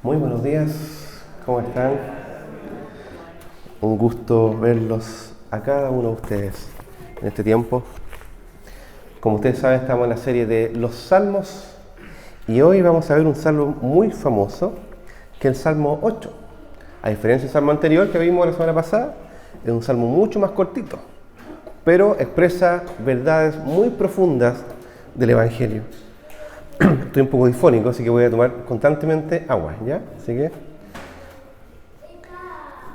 Muy buenos días, ¿cómo están? Un gusto verlos a cada uno de ustedes en este tiempo. Como ustedes saben, estamos en la serie de los Salmos y hoy vamos a ver un salmo muy famoso, que es el Salmo 8. A diferencia del salmo anterior que vimos la semana pasada, es un salmo mucho más cortito, pero expresa verdades muy profundas del Evangelio. Estoy un poco difónico, así que voy a tomar constantemente agua, ¿ya? Así que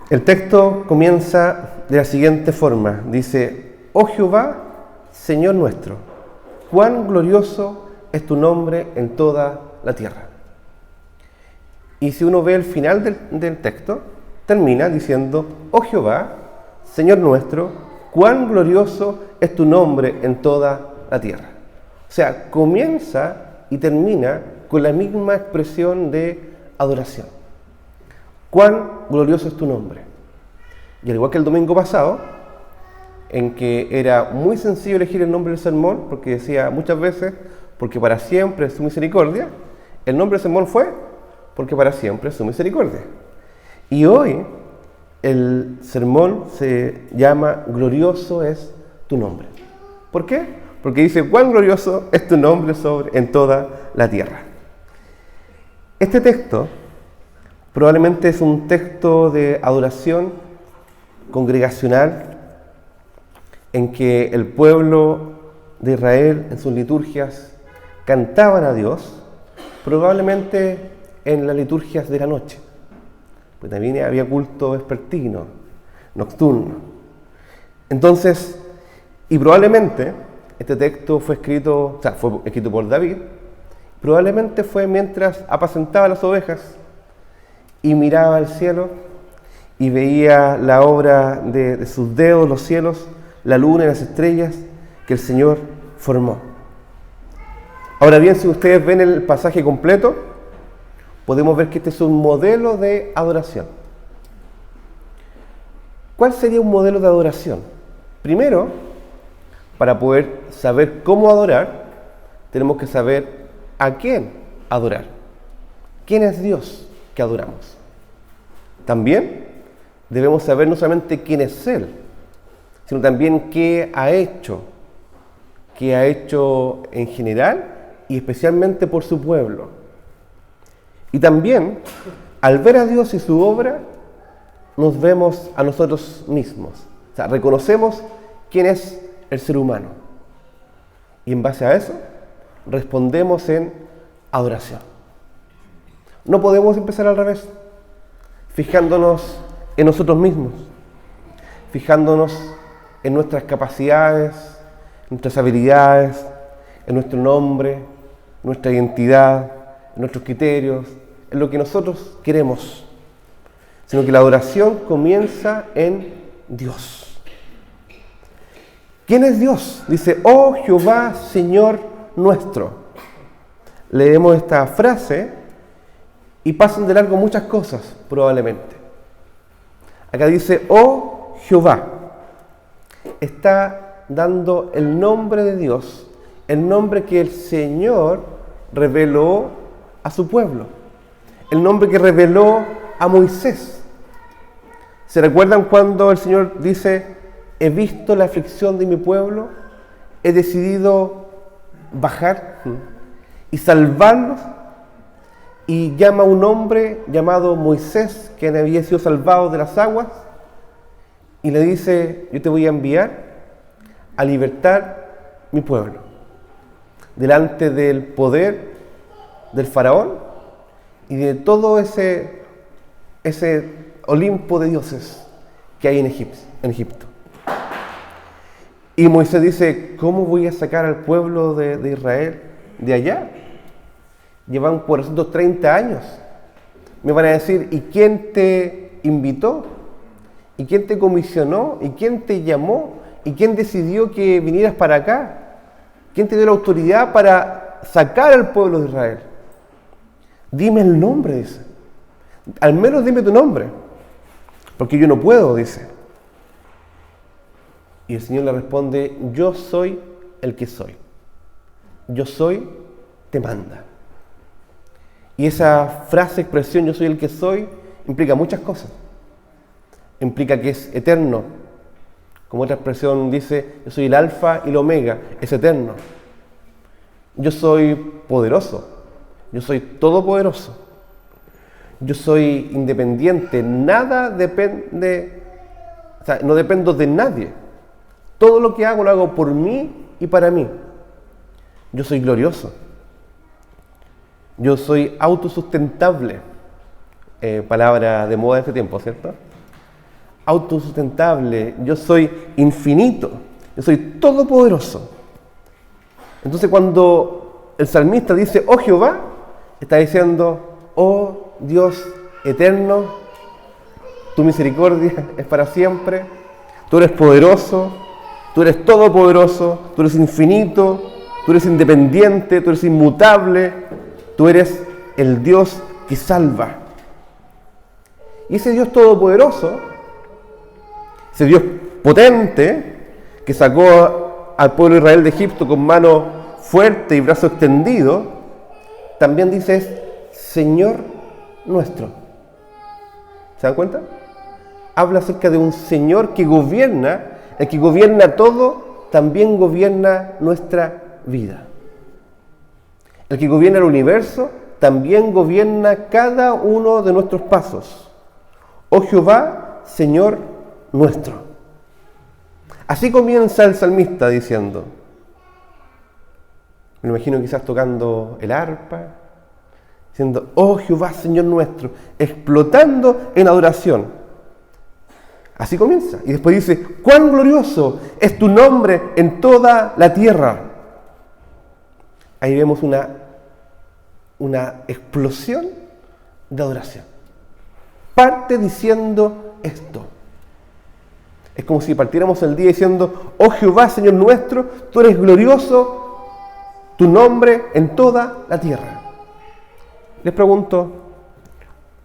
el texto comienza de la siguiente forma. Dice: Oh Jehová, Señor nuestro, cuán glorioso es tu nombre en toda la tierra. Y si uno ve el final del texto, termina diciendo: Oh Jehová, Señor nuestro, cuán glorioso es tu nombre en toda la tierra. O sea, comienza y termina con la misma expresión de adoración. Cuán glorioso es tu nombre. Y al igual que el domingo pasado, en que era muy sencillo elegir el nombre del sermón, porque decía muchas veces, porque para siempre es su misericordia, el nombre del sermón fue, porque para siempre es su misericordia. Y hoy el sermón se llama Glorioso es tu nombre. ¿Por qué? Porque dice: cuán glorioso es tu nombre en toda la tierra. Este texto probablemente es un texto de adoración congregacional en que el pueblo de Israel en sus liturgias cantaban a Dios, probablemente en las liturgias de la noche, pues también había culto vespertino, nocturno. Entonces, y probablemente este texto fue escrito por David, probablemente fue mientras apacentaba las ovejas y miraba al cielo y veía la obra de sus dedos, los cielos, la luna y las estrellas que el Señor formó. Ahora bien, si ustedes ven el pasaje completo, podemos ver que este es un modelo de adoración. ¿Cuál sería un modelo de adoración? Primero, para poder saber cómo adorar, tenemos que saber a quién adorar. ¿Quién es Dios que adoramos? También debemos saber no solamente quién es Él, sino también qué ha hecho en general y especialmente por su pueblo. Y también, al ver a Dios y su obra, nos vemos a nosotros mismos. O sea, reconocemos quién es el ser humano. Y en base a eso, respondemos en adoración. No podemos empezar al revés, fijándonos en nosotros mismos, fijándonos en nuestras capacidades, nuestras habilidades, en nuestro nombre, nuestra identidad, en nuestros criterios, en lo que nosotros queremos, sino que la adoración comienza en Dios. ¿Quién es Dios? Dice: Oh Jehová, Señor nuestro. Leemos esta frase y pasan de largo muchas cosas, probablemente. Acá dice: Oh Jehová. Está dando el nombre de Dios, el nombre que el Señor reveló a su pueblo, el nombre que reveló a Moisés. ¿Se recuerdan cuando el Señor dice: he visto la aflicción de mi pueblo, he decidido bajar y salvarlos? Y llama a un hombre llamado Moisés, que había sido salvado de las aguas, y le dice: yo te voy a enviar a libertar mi pueblo delante del poder del faraón y de todo ese Olimpo de dioses que hay en Egipto. Y Moisés dice: ¿cómo voy a sacar al pueblo de Israel de allá? Llevan 430 años. Me van a decir: ¿y quién te invitó? ¿Y quién te comisionó? ¿Y quién te llamó? ¿Y quién decidió que vinieras para acá? ¿Quién te dio la autoridad para sacar al pueblo de Israel? Dime el nombre, dice. Al menos dime tu nombre, porque yo no puedo, dice. Y el Señor le responde: yo soy el que soy. Yo soy, te manda. Y esa frase, expresión, yo soy el que soy, implica muchas cosas. Implica que es eterno. Como otra expresión dice, yo soy el alfa y el omega, es eterno. Yo soy poderoso, yo soy todopoderoso. Yo soy independiente, nada depende, o sea, no dependo de nadie. Todo lo que hago lo hago por mí y para mí. Yo soy glorioso. Yo soy autosustentable. Palabra de moda de este tiempo, ¿cierto? Autosustentable. Yo soy infinito. Yo soy todopoderoso. Entonces cuando el salmista dice, oh Jehová, está diciendo, oh Dios eterno, tu misericordia es para siempre, tú eres poderoso, tú eres todopoderoso, tú eres infinito, tú eres independiente, tú eres inmutable, tú eres el Dios que salva. Y ese Dios todopoderoso, ese Dios potente, que sacó al pueblo de Israel de Egipto con mano fuerte y brazo extendido, también dice es Señor nuestro. ¿Se dan cuenta? Habla acerca de un Señor que gobierna, el que gobierna todo, también gobierna nuestra vida. El que gobierna el universo, también gobierna cada uno de nuestros pasos. Oh Jehová, Señor nuestro. Así comienza el salmista diciendo, me imagino quizás tocando el arpa, diciendo, oh Jehová, Señor nuestro, explotando en adoración. Así comienza. Y después dice, cuán glorioso es tu nombre en toda la tierra. Ahí vemos una explosión de adoración. Parte diciendo esto. Es como si partiéramos el día diciendo, oh Jehová, Señor nuestro, tú eres glorioso, tu nombre en toda la tierra. Les pregunto,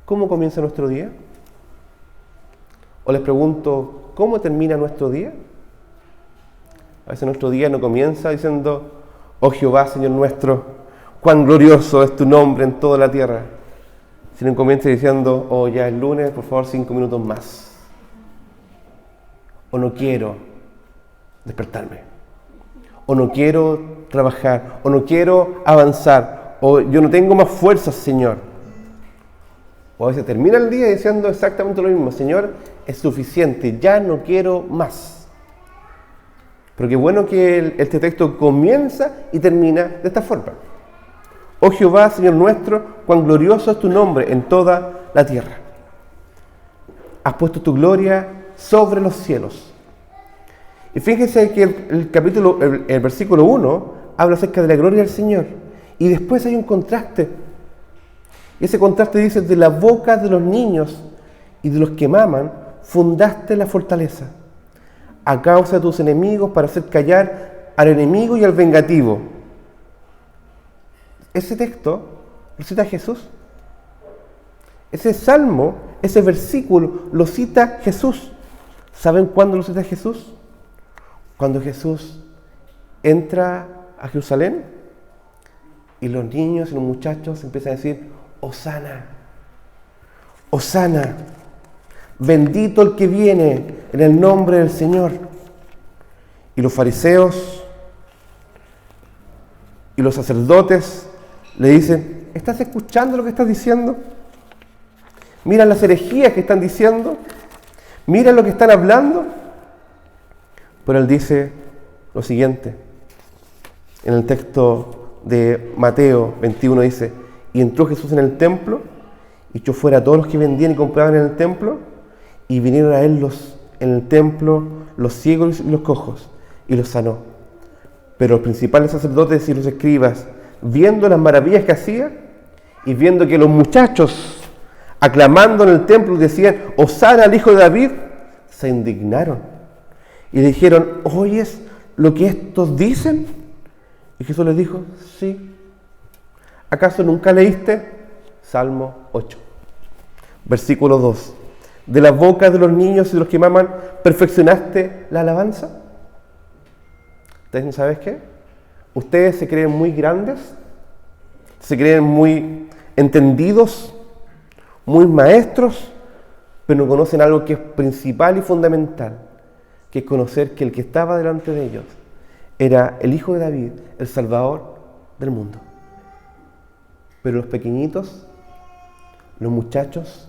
¿cómo comienza nuestro día? O les pregunto, ¿cómo termina nuestro día? A veces nuestro día no comienza diciendo, oh Jehová, Señor nuestro, cuán glorioso es tu nombre en toda la tierra. Sino comienza diciendo, oh ya es lunes, por favor 5 minutos más. O no quiero despertarme. O no quiero trabajar. O no quiero avanzar. O yo no tengo más fuerzas, Señor. O a veces termina el día diciendo exactamente lo mismo. Señor, es suficiente, ya no quiero más. Pero qué bueno que este texto comienza y termina de esta forma. Oh Jehová, Señor nuestro, cuán glorioso es tu nombre en toda la tierra. Has puesto tu gloria sobre los cielos. Y fíjense que el versículo 1 habla acerca de la gloria del Señor. Y después hay un contraste. Y ese contraste dice, de la boca de los niños y de los que maman, fundaste la fortaleza, a causa de tus enemigos, para hacer callar al enemigo y al vengativo. Ese texto lo cita Jesús. Ese salmo, ese versículo, lo cita Jesús. ¿Saben cuándo lo cita Jesús? Cuando Jesús entra a Jerusalén y los niños y los muchachos empiezan a decir, Hosana, Hosana, bendito el que viene en el nombre del Señor. Y los fariseos y los sacerdotes le dicen, ¿estás escuchando lo que estás diciendo? Mira las herejías que están diciendo, mira lo que están hablando. Pero él dice lo siguiente, en el texto de Mateo 21 dice, y entró Jesús en el templo, y echó fuera a todos los que vendían y compraban en el templo, y vinieron a él en el templo los ciegos y los cojos, y los sanó. Pero los principales sacerdotes y los escribas, viendo las maravillas que hacía, y viendo que los muchachos, aclamando en el templo, decían, Hosana al hijo de David, se indignaron. Y le dijeron, ¿oyes lo que estos dicen? Y Jesús les dijo, sí. ¿Acaso nunca leíste? Salmo 8. Versículo 2. De la boca de los niños y de los que maman, ¿perfeccionaste la alabanza? ¿Ustedes no saben qué? ¿Ustedes se creen muy grandes? ¿Se creen muy entendidos, muy maestros, pero no conocen algo que es principal y fundamental, que es conocer que el que estaba delante de ellos era el Hijo de David, el Salvador del mundo. Pero los pequeñitos, los muchachos,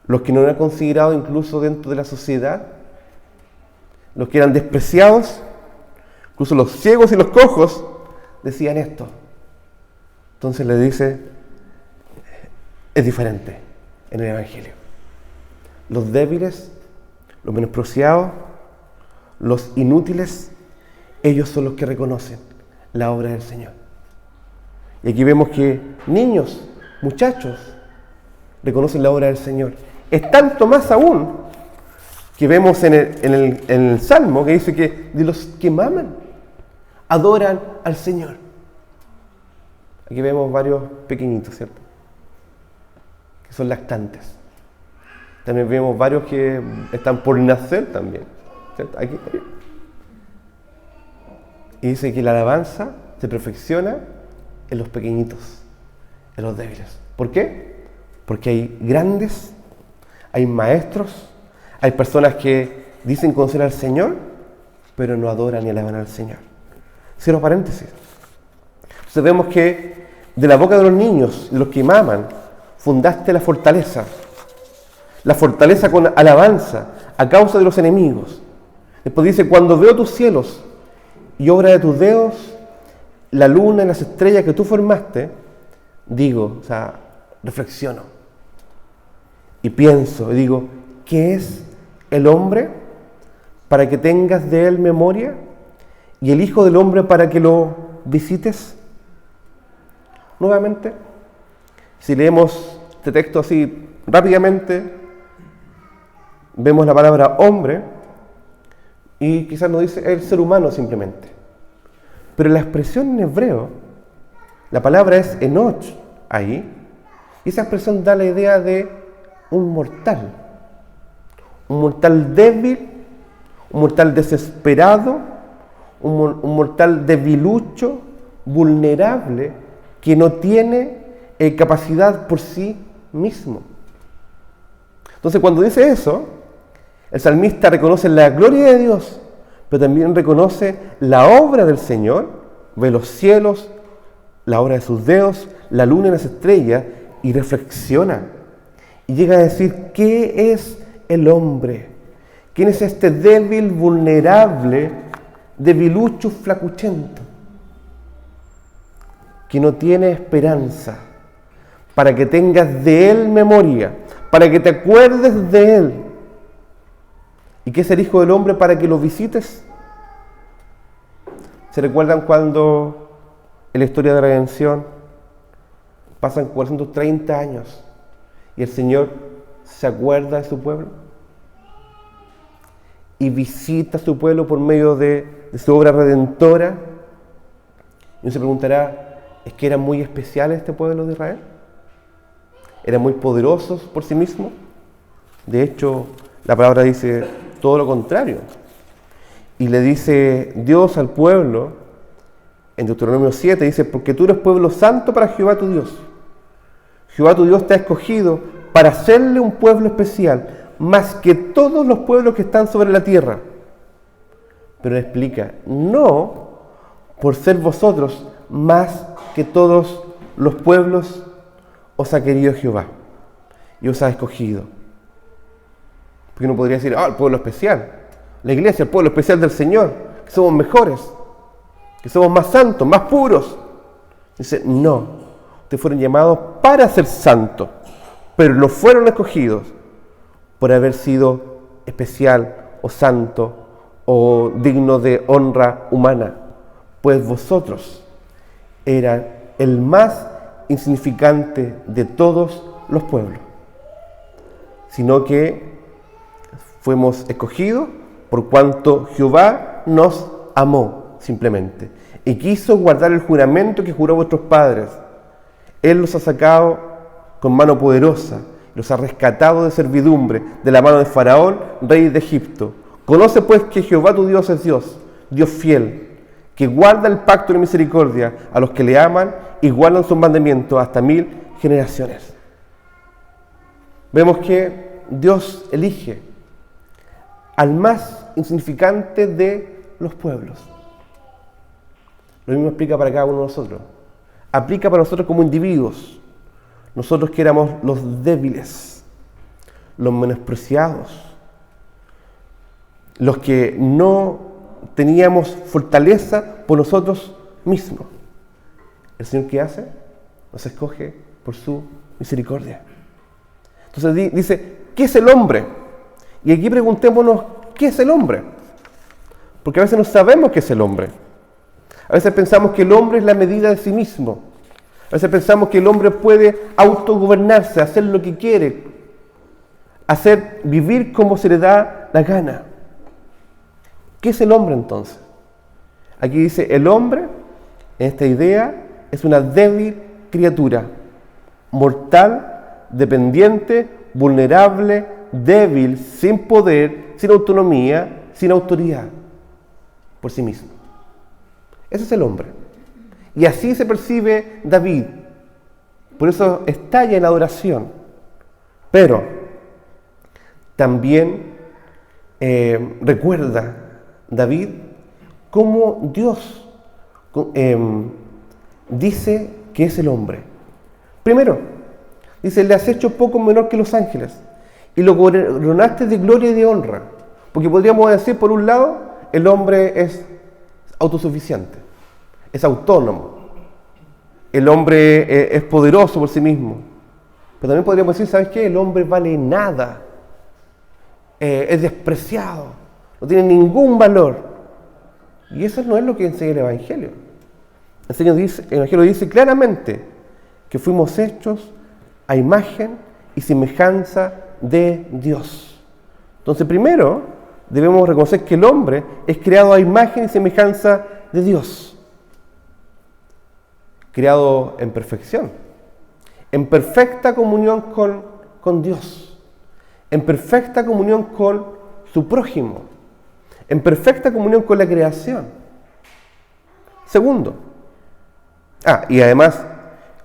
los que no eran considerados incluso dentro de la sociedad, los que eran despreciados, incluso los ciegos y los cojos, decían esto. Entonces le dice, es diferente en el Evangelio. Los débiles, los menospreciados, los inútiles, ellos son los que reconocen la obra del Señor. Y aquí vemos que niños, muchachos, reconocen la obra del Señor. Es tanto más aún que vemos en el Salmo que dice que de los que maman, adoran al Señor. Aquí vemos varios pequeñitos, ¿cierto? Que son lactantes. También vemos varios que están por nacer también, ¿cierto? Aquí. Y dice que la alabanza se perfecciona en los pequeñitos, en los débiles. ¿Por qué? Porque hay grandes, hay maestros, hay personas que dicen conocer al Señor, pero no adoran ni alaban al Señor. Cierro paréntesis. Entonces vemos que de la boca de los niños, de los que maman, fundaste la fortaleza con alabanza a causa de los enemigos. Después dice, cuando veo tus cielos y obra de tus dedos, la luna y las estrellas que tú formaste, digo, reflexiono y pienso y digo, ¿qué es el hombre para que tengas de él memoria y el Hijo del Hombre para que lo visites? Nuevamente, si leemos este texto así rápidamente, vemos la palabra hombre y quizás nos dice el ser humano simplemente. Pero la expresión en hebreo, la palabra es enoch ahí, y esa expresión da la idea de un mortal débil, un mortal desesperado, un mortal debilucho, vulnerable, que no tiene capacidad por sí mismo. Entonces cuando dice eso, el salmista reconoce la gloria de Dios, pero también reconoce la obra del Señor, ve los cielos, la obra de sus dedos, la luna y las estrellas, y reflexiona. Y llega a decir, ¿qué es el hombre? ¿Quién es este débil, vulnerable, debilucho, flacuchento? Que no tiene esperanza, para que tengas de él memoria, para que te acuerdes de él. ¿Y qué es el Hijo del Hombre para que lo visites? ¿Se recuerdan cuando en la historia de la redención pasan 430 años y el Señor se acuerda de su pueblo? Y visita a su pueblo por medio de su obra redentora. Y uno se preguntará, ¿es que era muy especial este pueblo de Israel? ¿Eran muy poderosos por sí mismos? De hecho, la palabra dice todo lo contrario. Y le dice Dios al pueblo, en Deuteronomio 7, dice, porque tú eres pueblo santo para Jehová tu Dios. Jehová tu Dios te ha escogido para hacerle un pueblo especial, más que todos los pueblos que están sobre la tierra. Pero le explica, no por ser vosotros más que todos los pueblos os ha querido Jehová y os ha escogido. Porque uno podría decir, el pueblo especial, la iglesia, el pueblo especial del Señor, que somos mejores, que somos más santos, más puros. Dice, no, ustedes fueron llamados para ser santos, pero no fueron escogidos por haber sido especial o santo o digno de honra humana, pues vosotros eran el más insignificante de todos los pueblos, sino que fuimos escogidos por cuanto Jehová nos amó simplemente y quiso guardar el juramento que juró a vuestros padres. Él los ha sacado con mano poderosa, los ha rescatado de servidumbre, de la mano de Faraón, rey de Egipto. Conoce pues que Jehová tu Dios es Dios, Dios fiel, que guarda el pacto de misericordia a los que le aman y guardan sus mandamientos hasta 1000 generaciones. Vemos que Dios elige al más insignificante de los pueblos. Lo mismo aplica para cada uno de nosotros. Aplica para nosotros como individuos. Nosotros que éramos los débiles, los menospreciados, los que no teníamos fortaleza por nosotros mismos. El Señor, ¿qué hace? Nos escoge por su misericordia. Entonces dice, ¿qué es el hombre? Y aquí preguntémonos, ¿qué es el hombre? Porque a veces no sabemos qué es el hombre. A veces pensamos que el hombre es la medida de sí mismo. A veces pensamos que el hombre puede autogobernarse, hacer lo que quiere, vivir como se le da la gana. ¿Qué es el hombre entonces? Aquí dice, el hombre, en esta idea, es una débil criatura, mortal, dependiente, vulnerable, débil, sin poder, sin autonomía, sin autoridad, por sí mismo. Ese es el hombre. Y así se percibe David. Por eso estalla en adoración. Pero también recuerda David cómo Dios dice que es el hombre. Primero, dice, le has hecho poco menor que los ángeles y lo coronaste de gloria y de honra. Porque podríamos decir, por un lado, el hombre es autosuficiente, es autónomo. El hombre es poderoso por sí mismo. Pero también podríamos decir, ¿sabes qué? El hombre vale nada. Es despreciado. No tiene ningún valor. Y eso no es lo que enseña el Evangelio. El Evangelio dice claramente que fuimos hechos a imagen y semejanza de Dios. Entonces, primero, debemos reconocer que el hombre es creado a imagen y semejanza de Dios. Creado en perfección, en perfecta comunión con Dios, en perfecta comunión con su prójimo, en perfecta comunión con la creación. Segundo, y además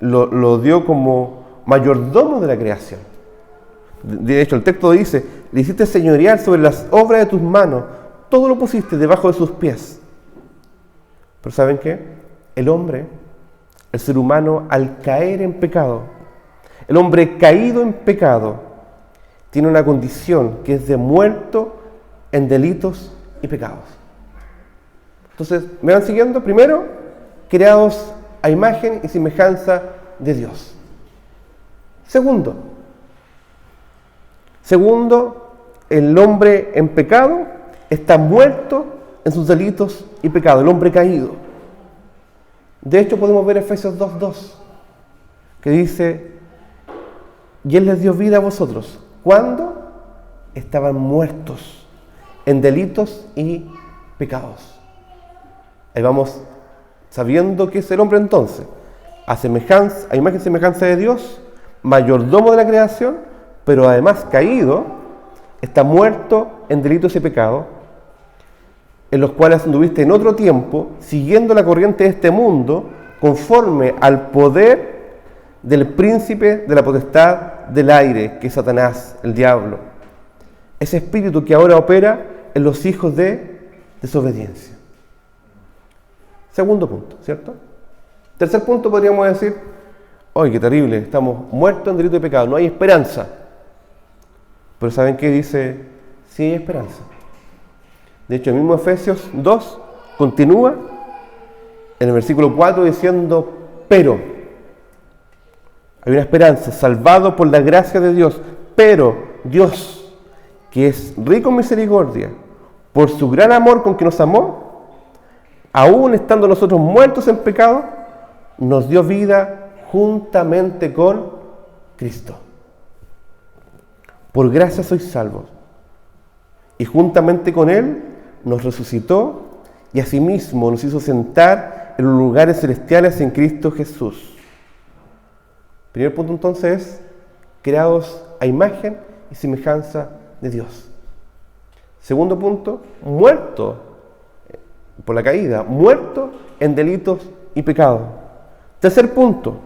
lo dio como mayordomo de la creación. De hecho, el texto dice, le hiciste señorear sobre las obras de tus manos, todo lo pusiste debajo de sus pies. Pero ¿saben qué? El ser humano, al caer en pecado, el hombre caído en pecado, tiene una condición que es de muerto en delitos y pecados. Entonces, ¿me van siguiendo? Primero, creados a imagen y semejanza de Dios. Segundo, el hombre en pecado está muerto en sus delitos y pecados, el hombre caído. De hecho, podemos ver Efesios 2:2, que dice, y Él les dio vida a vosotros, cuando estaban muertos en delitos y pecados. Ahí vamos sabiendo que es el hombre entonces, a imagen y semejanza de Dios, mayordomo de la creación, pero además caído, está muerto en delitos y pecados, en los cuales anduviste en otro tiempo, siguiendo la corriente de este mundo, conforme al poder del príncipe de la potestad del aire, que es Satanás, el diablo. Ese espíritu que ahora opera en los hijos de desobediencia. Segundo punto, ¿cierto? Tercer punto, podríamos decir, ¡ay, qué terrible! Estamos muertos en delito y pecado, no hay esperanza. Pero ¿saben qué dice? Sí hay esperanza. De hecho, el mismo Efesios 2 continúa en el versículo 4 diciendo, pero hay una esperanza, salvado por la gracia de Dios, pero Dios, que es rico en misericordia, por su gran amor con que nos amó, aún estando nosotros muertos en pecado, nos dio vida juntamente con Cristo. Por gracia sois salvos. Y juntamente con Él nos resucitó y asimismo nos hizo sentar en los lugares celestiales en Cristo Jesús. Primer punto entonces es creados a imagen y semejanza de Dios. Segundo punto, muerto por la caída, muerto en delitos y pecados. Tercer punto,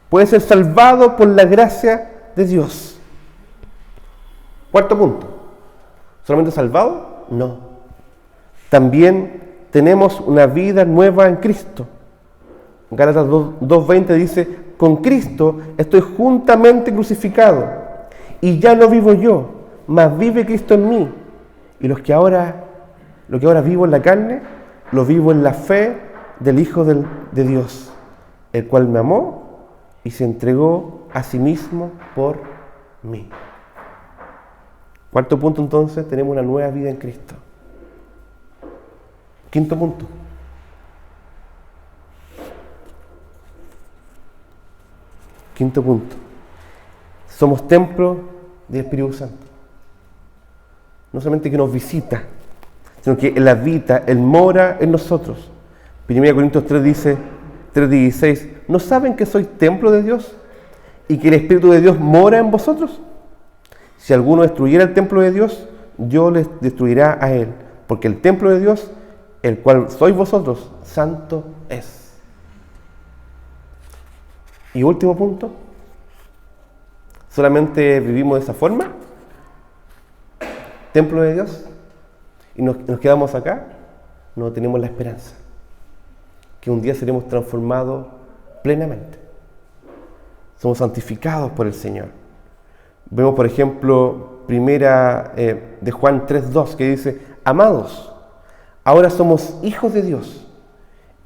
puede ser salvado por la gracia de Dios. Cuarto punto, ¿solamente salvado? No. También tenemos una vida nueva en Cristo. Gálatas 2:20 dice, con Cristo estoy juntamente crucificado, y ya no vivo yo, mas vive Cristo en mí. Y lo que ahora vivo en la carne, lo vivo en la fe del Hijo de Dios, el cual me amó y se entregó a sí mismo por mí. Cuarto punto, entonces, tenemos una nueva vida en Cristo. Quinto punto. Quinto punto. Somos templo del Espíritu Santo. No solamente que nos visita, sino que Él habita, Él mora en nosotros. 1 Corintios 3:16, ¿no saben que sois templo de Dios y que el Espíritu de Dios mora en vosotros? Si alguno destruyera el templo de Dios, Dios les destruirá a él, porque el templo de Dios, el cual sois vosotros, santo es. Y último punto, ¿solamente vivimos de esa forma? Templo de Dios, y nos quedamos acá. No tenemos la esperanza que un día seremos transformados plenamente. Somos santificados por el Señor. Vemos, por ejemplo, primera de Juan 3:2, que dice, amados, ahora somos hijos de Dios,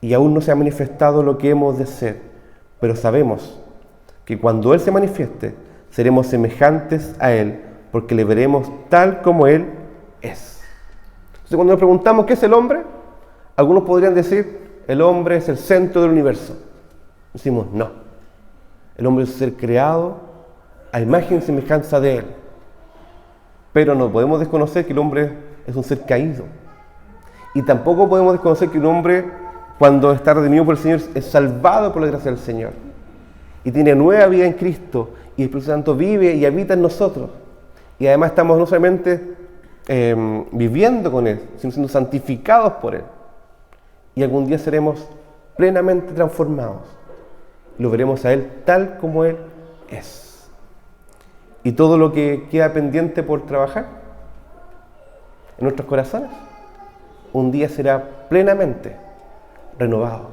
y aún no se ha manifestado lo que hemos de ser, pero sabemos que cuando Él se manifieste, seremos semejantes a Él, porque le veremos tal como Él es. Entonces, cuando nos preguntamos qué es el hombre, algunos podrían decir, el hombre es el centro del universo. Decimos, no. El hombre es un ser creado a imagen y semejanza de Él. Pero no podemos desconocer que el hombre es un ser caído. Y tampoco podemos desconocer que un hombre, cuando está redimido por el Señor, es salvado por la gracia del Señor. Y tiene nueva vida en Cristo. Y el Espíritu Santo vive y habita en nosotros. Y además estamos no solamente viviendo con Él, sino siendo santificados por Él. Y algún día seremos plenamente transformados. Lo veremos a Él tal como Él es. Y todo lo que queda pendiente por trabajar en nuestros corazones, un día será plenamente renovado,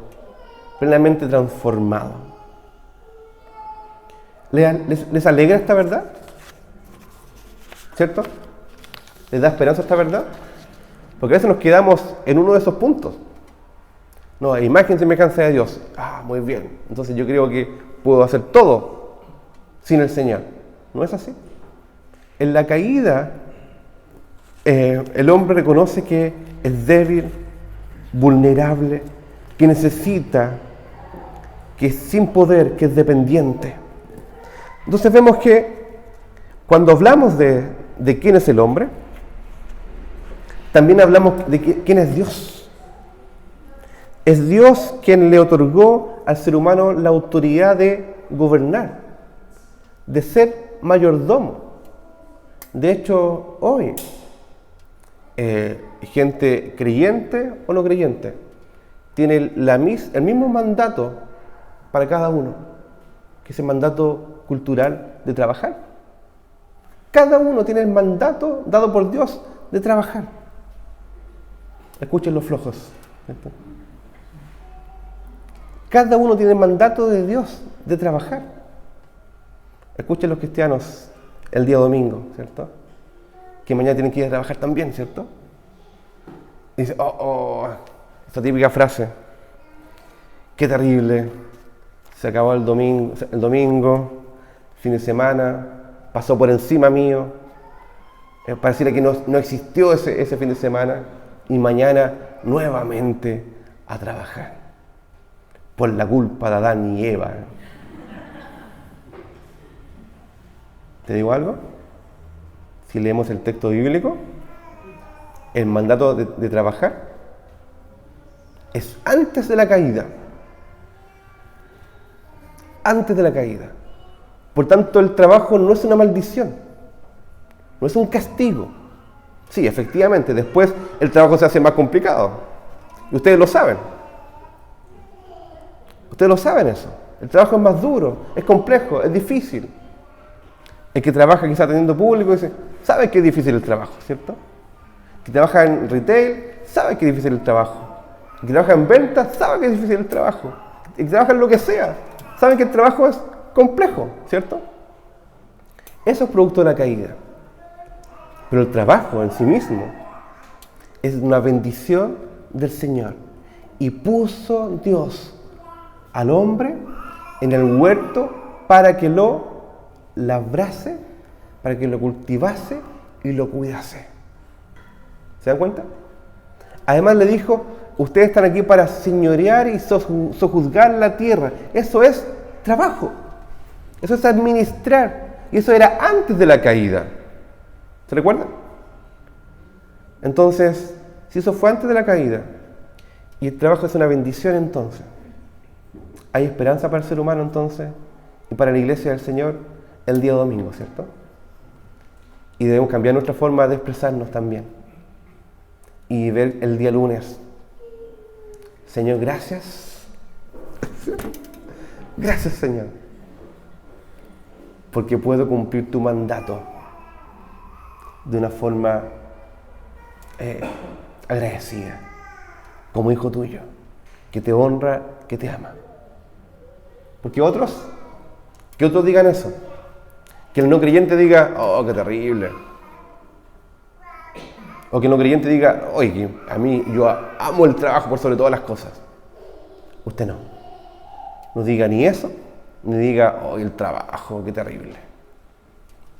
plenamente transformado. ¿Les alegra esta verdad? ¿Cierto? ¿Les da esperanza esta verdad? Porque a veces nos quedamos en uno de esos puntos. No, imagen y semejanza de Dios. Muy bien. Entonces yo creo que puedo hacer todo sin el Señor. ¿No es así? En la caída, el hombre reconoce que es débil, vulnerable, que necesita, que es sin poder, que es dependiente. Entonces vemos que cuando hablamos de quién es el hombre, también hablamos de quién es Dios. Es Dios quien le otorgó al ser humano la autoridad de gobernar, de ser mayordomo. De hecho, hoy, gente creyente o no creyente, tiene el mismo mandato para cada uno, que es el mandato cultural de trabajar. Cada uno tiene el mandato dado por Dios de trabajar. Escuchen los flojos. ¿Cierto? Cada uno tiene el mandato de Dios de trabajar. Escuchen los cristianos el día domingo, ¿cierto? Que mañana tienen que ir a trabajar también, ¿cierto? Y dice, esta típica frase, qué terrible, se acabó el domingo, fin de semana, pasó por encima mío, pareciera que no existió ese fin de semana, y mañana nuevamente a trabajar, por la culpa de Adán y Eva. ¿Te digo algo? Si leemos el texto bíblico, el mandato de trabajar es antes de la caída. Antes de la caída. Por tanto, el trabajo no es una maldición, no es un castigo. Sí, efectivamente, después el trabajo se hace más complicado. Y ustedes lo saben. Ustedes lo saben eso. El trabajo es más duro, es complejo, es difícil. El que trabaja quizá atendiendo público dice, sabe que es difícil el trabajo, ¿cierto? El que trabaja en retail sabe que es difícil el trabajo. El que trabaja en ventas sabe que es difícil el trabajo. El que trabaja en lo que sea sabe que el trabajo es complejo, ¿cierto? Eso es producto de la caída. Pero el trabajo en sí mismo es una bendición del Señor. Y puso Dios al hombre en el huerto para que lo labrase, para que lo cultivase y lo cuidase. ¿Se dan cuenta? Además le dijo, ustedes están aquí para señorear y sojuzgar la tierra. Eso es trabajo. Eso es administrar. Y eso era antes de la caída. ¿Se recuerdan? Entonces, si eso fue antes de la caída, y el trabajo es una bendición entonces, hay esperanza para el ser humano entonces, y para la iglesia del Señor, el día domingo, ¿cierto? Y debemos cambiar nuestra forma de expresarnos también. Y ver el día lunes. Señor, gracias. Gracias, Señor. Porque puedo cumplir tu mandato de una forma agradecida, como hijo tuyo, que te honra, que te ama. Porque que otros digan eso. Que el no creyente diga, oh, qué terrible. O que el no creyente diga, oye, a mí yo amo el trabajo por sobre todas las cosas. Usted no. No diga ni eso, ni diga, oh, el trabajo, qué terrible.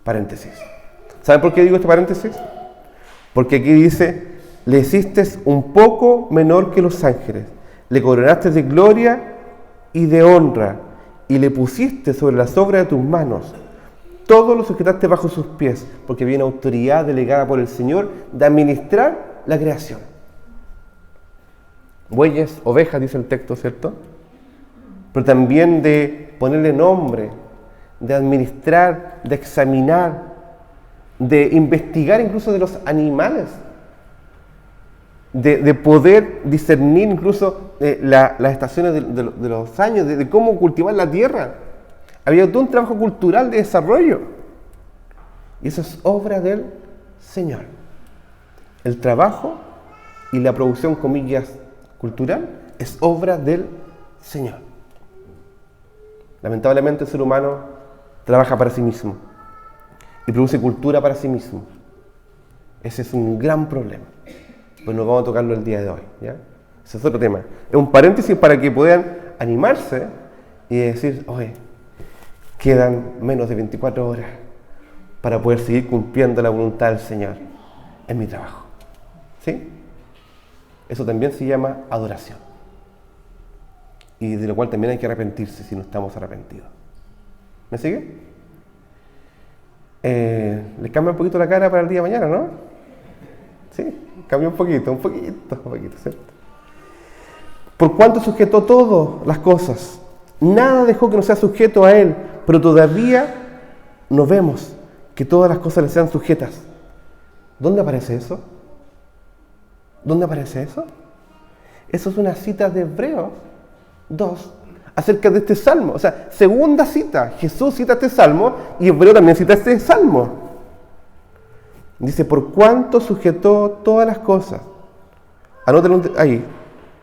Paréntesis. ¿Saben por qué digo este paréntesis? Porque aquí dice, le hiciste un poco menor que los ángeles, le coronaste de gloria y de honra, y le pusiste sobre las obras de tus manos. Todo lo sujetaste bajo sus pies, porque había una autoridad delegada por el Señor de administrar la creación. Bueyes, ovejas, dice el texto, ¿cierto? Pero también de ponerle nombre, de administrar, de examinar, de investigar incluso de los animales, de poder discernir incluso las estaciones de los años, de cómo cultivar la tierra. Había todo un trabajo cultural de desarrollo. Y eso es obra del Señor. El trabajo y la producción, comillas, cultural, es obra del Señor. Lamentablemente el ser humano trabaja para sí mismo y produce cultura para sí mismo. Ese es un gran problema. Pues no vamos a tocarlo el día de hoy, ¿ya? Ese es otro tema. Es un paréntesis para que puedan animarse y decir, oye, quedan menos de 24 horas para poder seguir cumpliendo la voluntad del Señor en mi trabajo. ¿Sí? Eso también se llama adoración. Y de lo cual también hay que arrepentirse si no estamos arrepentidos. ¿Me sigue? Les cambia un poquito la cara para el día de mañana, ¿no? Sí, cambia un poquito, ¿cierto? Por cuanto sujetó todas las cosas, nada dejó que no sea sujeto a Él, pero todavía no vemos que todas las cosas le sean sujetas. ¿Dónde aparece eso? ¿Dónde aparece eso? Eso es una cita de Hebreos 2 acerca de este salmo. O sea, segunda cita. Jesús cita este salmo y Hebreo también cita este salmo. Dice, por cuánto sujetó todas las cosas. Anótenlo ahí.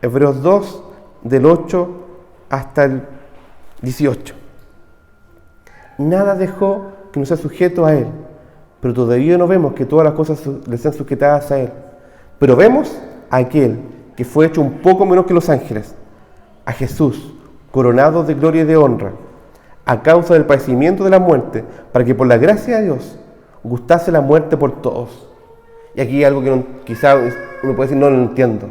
Hebreos 2, del 8 hasta el 18. Nada dejó que no sea sujeto a Él, pero todavía no vemos que todas las cosas le sean sujetadas a Él. Pero vemos a aquel que fue hecho un poco menos que los ángeles, a Jesús, coronado de gloria y de honra, a causa del padecimiento de la muerte, para que por la gracia de Dios gustase la muerte por todos. Y aquí hay algo que quizá uno puede decir, no lo entiendo.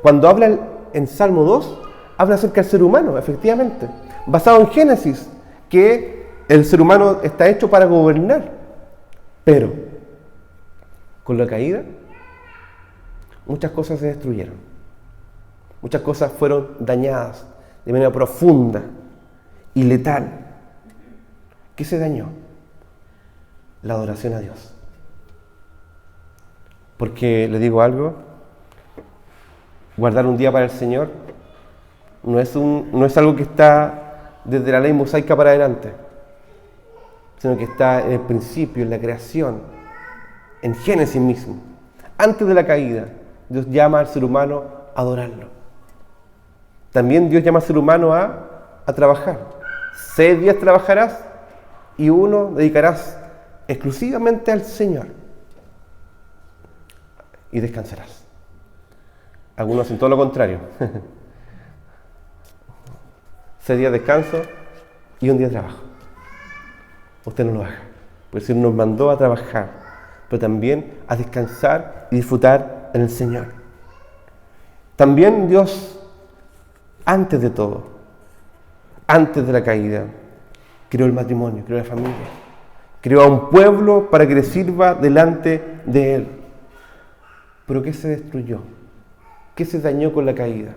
Cuando habla en Salmo 2, habla acerca del ser humano, efectivamente, basado en Génesis, que el ser humano está hecho para gobernar. Pero, con la caída, muchas cosas se destruyeron. Muchas cosas fueron dañadas de manera profunda y letal. ¿Qué se dañó? La adoración a Dios. Porque, le digo algo, guardar un día para el Señor No es algo que está desde la ley mosaica para adelante, sino que está en el principio, en la creación, en Génesis mismo. Antes de la caída, Dios llama al ser humano a adorarlo. También Dios llama al ser humano a trabajar. 6 días trabajarás y 1 dedicarás exclusivamente al Señor. Y descansarás. Algunos hacen todo lo contrario. 6 días de descanso y 1 día de trabajo. Usted no lo haga. Porque el Señor nos mandó a trabajar, pero también a descansar y disfrutar en el Señor. También Dios, antes de todo, antes de la caída, creó el matrimonio, creó la familia, creó a un pueblo para que le sirva delante de Él. ¿Pero qué se destruyó? ¿Qué se dañó con la caída?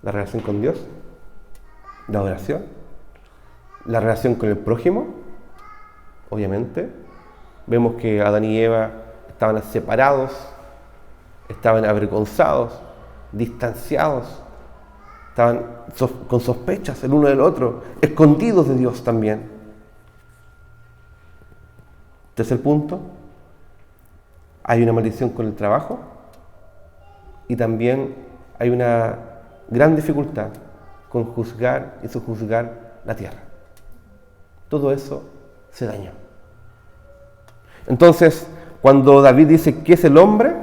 La relación con Dios, la adoración, la relación con el prójimo, obviamente. Vemos que Adán y Eva estaban separados, estaban avergonzados, distanciados, estaban con sospechas el uno del otro, escondidos de Dios también. Tercer punto, hay una maldición con el trabajo y también hay una gran dificultad con juzgar y sojuzgar la tierra. Todo eso se dañó. Entonces, cuando David dice que es el hombre,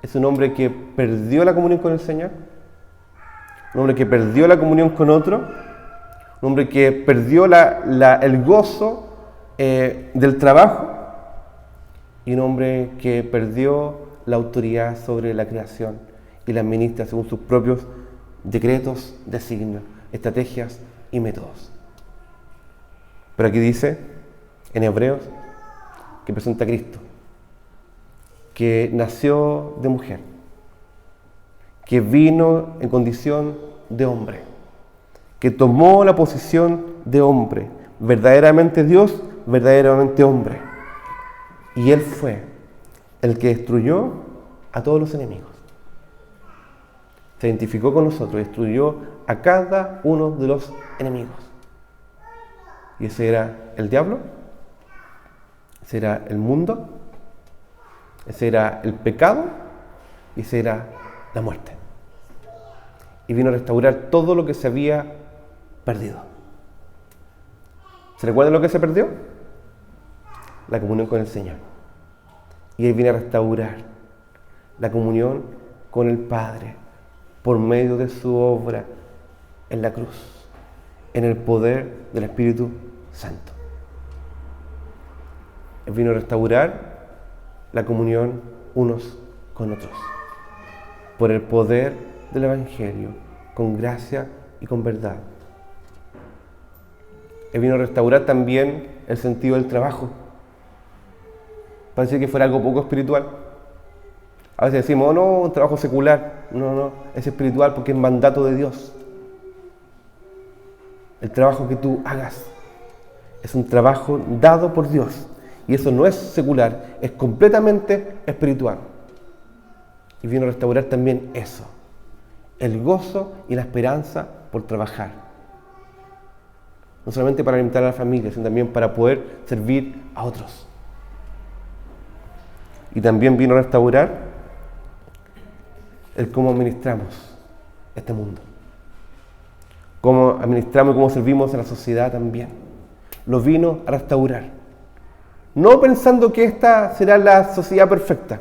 es un hombre que perdió la comunión con el Señor, un hombre que perdió la comunión con otro, un hombre que perdió el gozo del trabajo y un hombre que perdió la autoridad sobre la creación y la administra según sus propios decretos, designios, estrategias y métodos. Pero aquí dice, en Hebreos, que presenta a Cristo, que nació de mujer, que vino en condición de hombre, que tomó la posición de hombre, verdaderamente Dios, verdaderamente hombre. Y Él fue el que destruyó a todos los enemigos. Se identificó con nosotros, destruyó a cada uno de los enemigos. Y ese era el diablo, ese era el mundo, ese era el pecado y ese era la muerte. Y vino a restaurar todo lo que se había perdido. ¿Se recuerda lo que se perdió? La comunión con el Señor. Y Él viene a restaurar la comunión con el Padre por medio de su obra en la cruz, en el poder del Espíritu Santo. Él vino a restaurar la comunión unos con otros por el poder del Evangelio, con gracia y con verdad. Él vino a restaurar también el sentido del trabajo. Parece que fuera algo poco espiritual. A veces decimos, oh, no, un trabajo secular. No, es espiritual porque es mandato de Dios. El trabajo que tú hagas es un trabajo dado por Dios. Y eso no es secular, es completamente espiritual. Y vino a restaurar también eso. El gozo y la esperanza por trabajar. No solamente para alimentar a la familia, sino también para poder servir a otros. Y también vino a restaurar el cómo administramos este mundo. Cómo administramos y cómo servimos a la sociedad también. Lo vino a restaurar. No pensando que esta será la sociedad perfecta,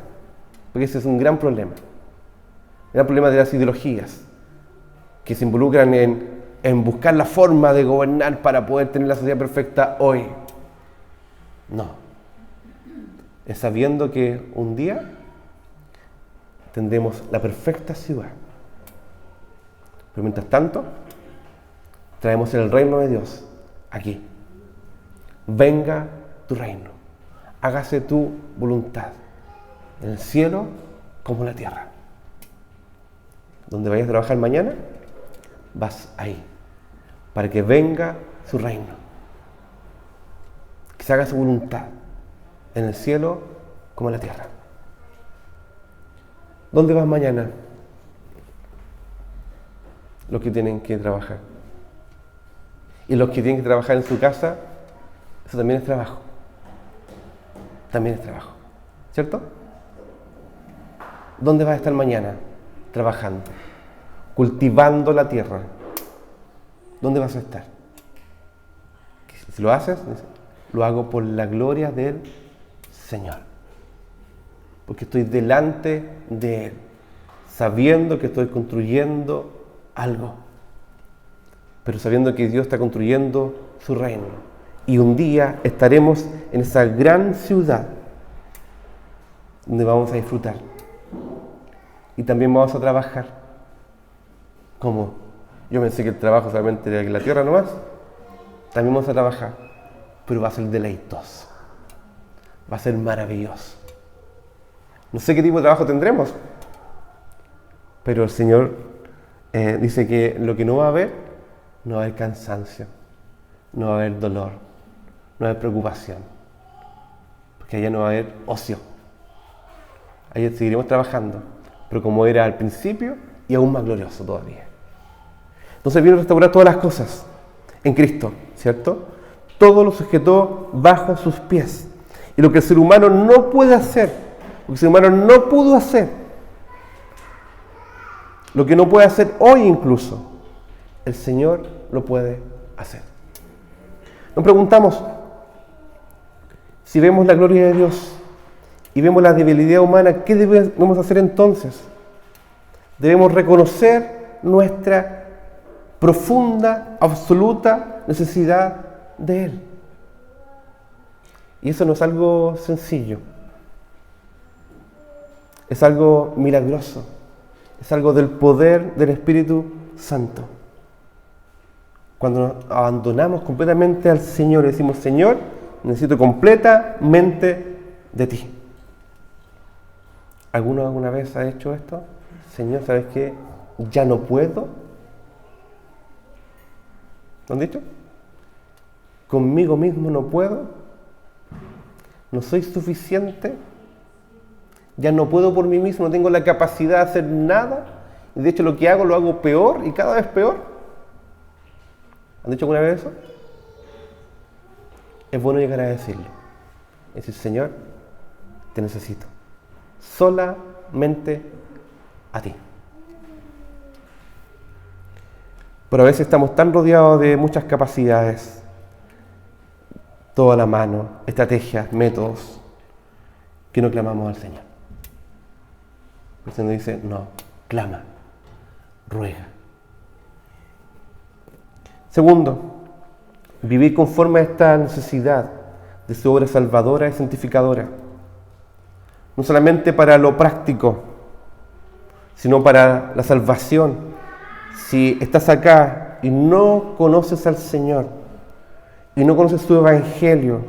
porque ese es un gran problema. El gran problema de las ideologías, que se involucran en buscar la forma de gobernar para poder tener la sociedad perfecta hoy. No. Es sabiendo que un día tendremos la perfecta ciudad. Pero mientras tanto, traemos el reino de Dios aquí. Venga tu reino. Hágase tu voluntad. En el cielo como en la tierra. Donde vayas a trabajar mañana, vas ahí. Para que venga su reino. Que se haga su voluntad. En el cielo como en la tierra. ¿Dónde vas mañana? los que tienen que trabajar. Y los que tienen que trabajar en su casa, eso también es trabajo. También es trabajo. ¿Cierto? ¿Dónde vas a estar mañana? Trabajando. Cultivando la tierra. ¿Dónde vas a estar? Si lo haces, lo hago por la gloria del Señor. Porque estoy delante de Él, sabiendo que estoy construyendo algo, pero sabiendo que Dios está construyendo su reino. Y un día estaremos en esa gran ciudad donde vamos a disfrutar. Y también vamos a trabajar. ¿Cómo? Yo pensé que el trabajo solamente era aquí en la tierra nomás. También vamos a trabajar, pero va a ser deleitoso. Va a ser maravilloso. No sé qué tipo de trabajo tendremos, pero el Señor dice que lo que no va a haber, no va a haber cansancio, no va a haber dolor, no va a haber preocupación, porque allá no va a haber ocio. Allá seguiremos trabajando, pero como era al principio y aún más glorioso todavía. Entonces vino a restaurar todas las cosas en Cristo, ¿cierto? Todo lo sujetó bajo sus pies. Y lo que el ser humano no puede hacer, lo que el ser humano no pudo hacer, lo que no puede hacer hoy incluso, el Señor lo puede hacer. Nos preguntamos, si vemos la gloria de Dios y vemos la debilidad humana, ¿qué debemos hacer entonces? Debemos reconocer nuestra profunda, absoluta necesidad de Él. Y eso no es algo sencillo. Es algo milagroso. Es algo del poder del Espíritu Santo. Cuando nos abandonamos completamente al Señor y decimos, Señor, necesito completamente de ti. ¿Alguno alguna vez ha hecho esto? Señor, ¿sabes qué? Ya no puedo. ¿Lo han dicho? Conmigo mismo no puedo. No soy suficiente. Ya no puedo por mí mismo, no tengo la capacidad de hacer nada. Y de hecho lo que hago lo hago peor y cada vez peor. ¿Han dicho alguna vez eso? Es bueno llegar a decirlo. Es decir, Señor, te necesito. Solamente a ti. Pero a veces estamos tan rodeados de muchas capacidades, toda la mano, estrategias, métodos, que no clamamos al Señor. El Señor dice, no, clama, ruega. Segundo, vivir conforme a esta necesidad de su obra salvadora y santificadora. No solamente para lo práctico, sino para la salvación. Si estás acá y no conoces al Señor, y no conoces su evangelio,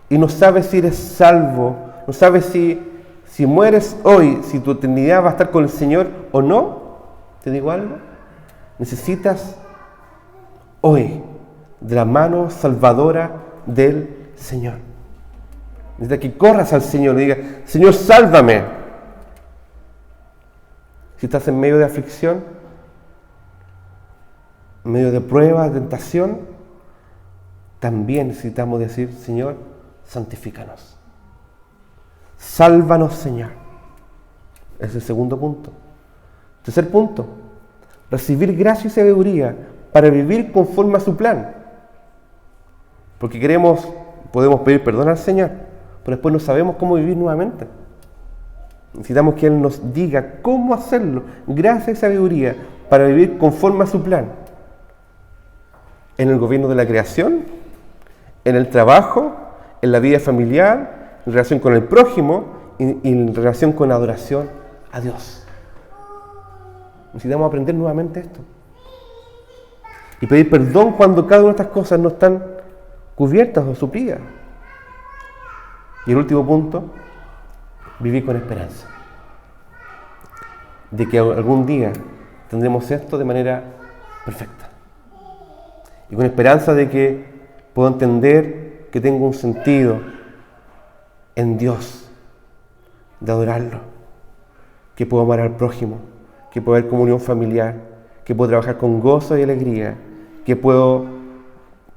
y no sabes si eres salvo, no sabes si mueres hoy, si tu eternidad va a estar con el Señor o no, te digo algo, necesitas hoy de la mano salvadora del Señor. Necesitas que corras al Señor y digas, Señor, sálvame. Si estás en medio de aflicción, en medio de prueba, de tentación, también necesitamos decir, Señor, santifícanos. Sálvanos, Señor. Ese es el segundo punto. Tercer punto, recibir gracia y sabiduría para vivir conforme a su plan. Porque podemos pedir perdón al Señor, pero después no sabemos cómo vivir nuevamente. Necesitamos que Él nos diga cómo hacerlo, gracia y sabiduría, para vivir conforme a su plan. En el gobierno de la creación, en el trabajo, en la vida familiar, en relación con el prójimo y en relación con la adoración a Dios. Necesitamos aprender nuevamente esto. Y pedir perdón cuando cada una de estas cosas no están cubiertas o suplidas. Y el último punto, vivir con esperanza. De que algún día tendremos esto de manera perfecta. Y con esperanza de que puedo entender que tengo un sentido en Dios, de adorarlo, que puedo amar al prójimo, que puedo haber comunión familiar, que puedo trabajar con gozo y alegría, que puedo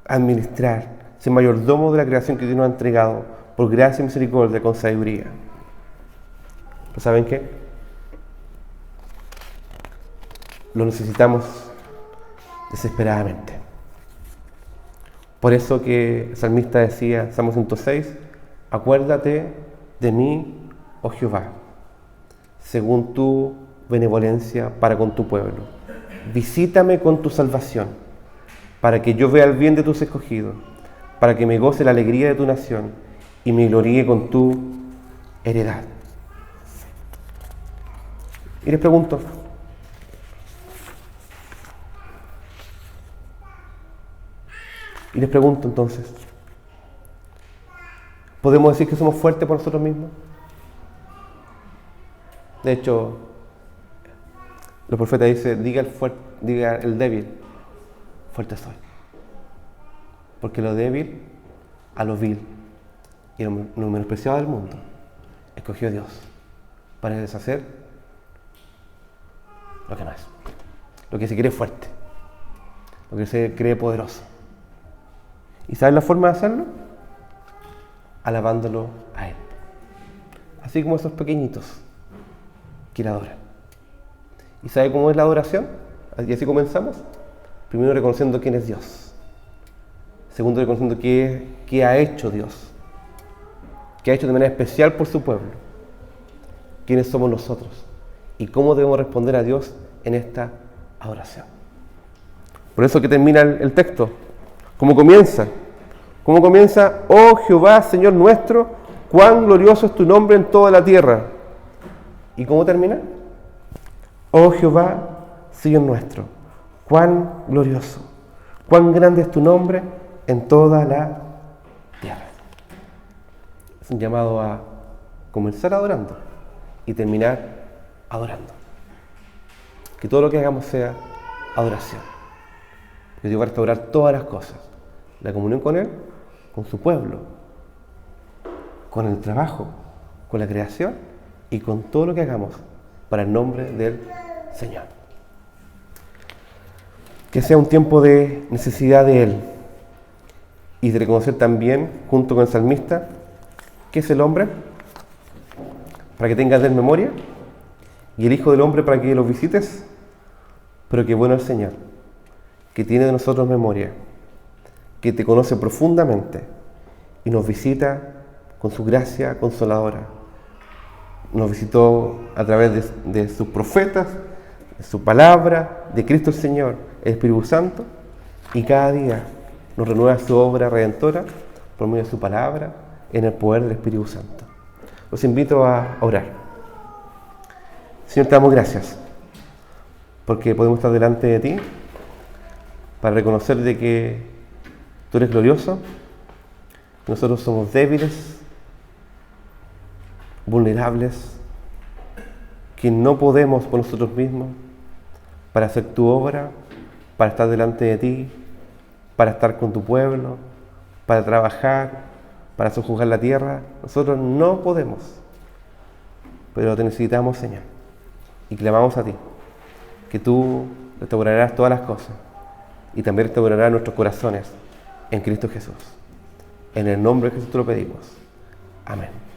administrar, ser mayordomo de la creación que Dios nos ha entregado, por gracia y misericordia, con sabiduría. ¿Pero saben qué? Lo necesitamos desesperadamente. Por eso que el salmista decía, Salmo 106, acuérdate de mí, oh Jehová, según tu benevolencia para con tu pueblo. Visítame con tu salvación, para que yo vea el bien de tus escogidos, para que me goce la alegría de tu nación y me gloríe con tu heredad. Y les pregunto, entonces, ¿podemos decir que somos fuertes por nosotros mismos? De hecho, los profetas dicen, diga el débil, fuerte soy. Porque lo débil a lo vil y lo menospreciado del mundo escogió Dios para deshacer lo que no es, lo que se cree fuerte, lo que se cree poderoso. ¿Y sabes la forma de hacerlo? Alabándolo a Él. Así como esos pequeñitos que le adoran. ¿Y sabe cómo es la adoración? Y así comenzamos. Primero reconociendo quién es Dios. Segundo reconociendo qué ha hecho Dios. Qué ha hecho de manera especial por su pueblo. Quiénes somos nosotros. Y cómo debemos responder a Dios en esta adoración. Por eso que termina el texto. ¿Cómo comienza? ¿Cómo comienza? Oh Jehová, Señor nuestro, cuán glorioso es tu nombre en toda la tierra. ¿Y cómo termina? Oh Jehová, Señor nuestro, cuán glorioso, cuán grande es tu nombre en toda la tierra. Es un llamado a comenzar adorando y terminar adorando. Que todo lo que hagamos sea adoración. Que Dios va a restaurar todas las cosas. La comunión con Él, con su pueblo, con el trabajo, con la creación y con todo lo que hagamos para el nombre del Señor. Que sea un tiempo de necesidad de Él y de reconocer también, junto con el salmista, qué es el hombre, para que tengas de él memoria, y el Hijo del Hombre para que los visites, pero que bueno el Señor, que tiene de nosotros memoria, que te conoce profundamente y nos visita con su gracia consoladora. Nos visitó a través de sus profetas, de su palabra, de Cristo el Señor, el Espíritu Santo, y cada día nos renueva su obra redentora por medio de su palabra en el poder del Espíritu Santo. Los invito a orar. Señor, te damos gracias porque podemos estar delante de ti para reconocer de que tú eres glorioso, nosotros somos débiles, vulnerables, que no podemos por nosotros mismos para hacer tu obra, para estar delante de ti, para estar con tu pueblo, para trabajar, para sojuzgar la tierra. Nosotros no podemos, pero te necesitamos, Señor, y clamamos a ti, que tú restaurarás todas las cosas y también restaurarás nuestros corazones en Cristo Jesús. En el nombre de Jesús te lo pedimos. Amén.